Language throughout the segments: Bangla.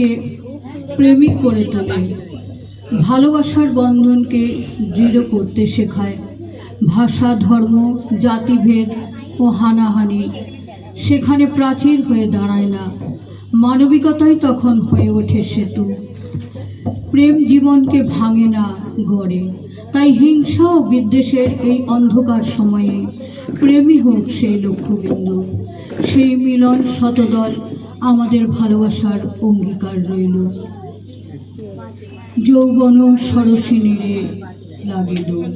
মানুষকে প্রেমিক করে তোলে, ভালোবাসার বন্ধনকে দৃঢ় করতে শেখায়। ভাষা, ধর্ম, জাতিভেদ ও হানাহানি সেখানে প্রাচীর হয়ে দাঁড়ায় না, মানবিকতাই তখন হয়ে ওঠে সেতু। প্রেম জীবনকে ভাঙে না, গড়ে। তাই হিংসা ও বিদ্বেষের এই অন্ধকার সময়ে প্রেমই হোক সেই লক্ষ্যবিন্দু, সেই মিলন শতদল আমাদের ভালোবাসার অঙ্গীকার রইল। যৌবন সরসিনীরে লাগে দোল।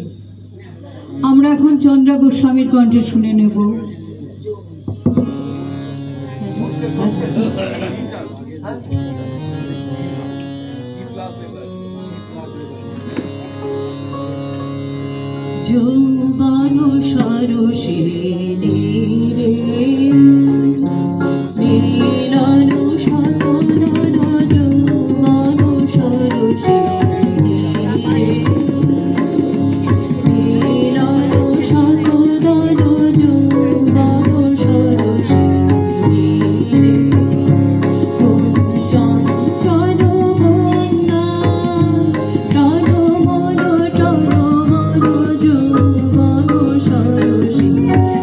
আমরা এখন চন্দ্রা গোস্বামীর কণ্ঠে শুনে নেব। যৌবন সরসিনীরে মিলন শতদল, যৌবন সরসিনীরে মিলন শতদল, যৌবন সরসিনীরে চঞ্চল বন্যা টলমল টলমল, যৌবন সরসিনীরে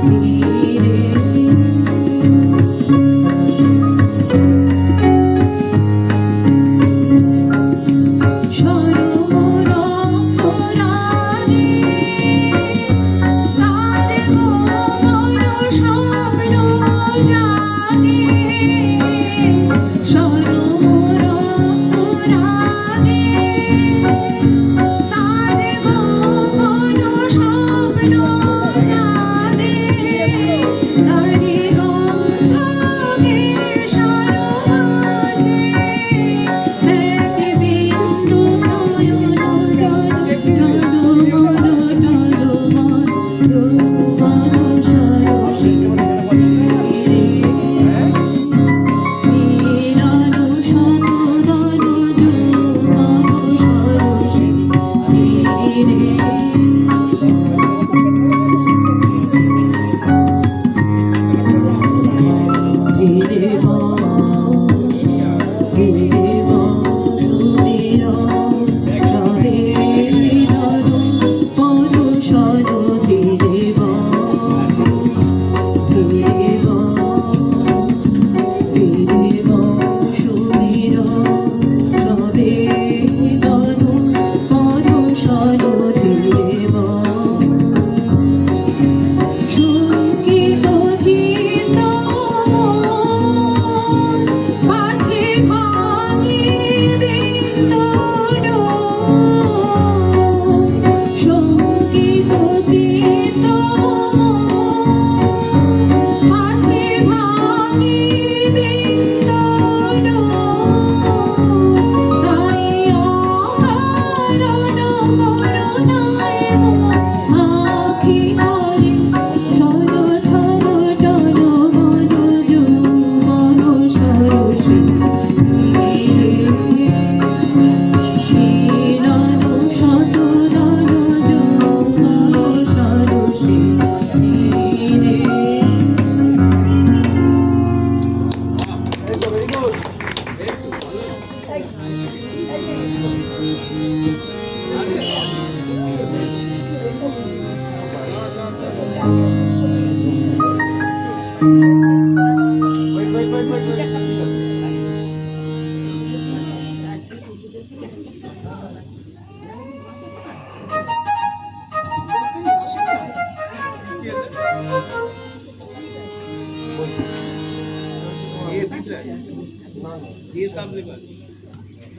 ये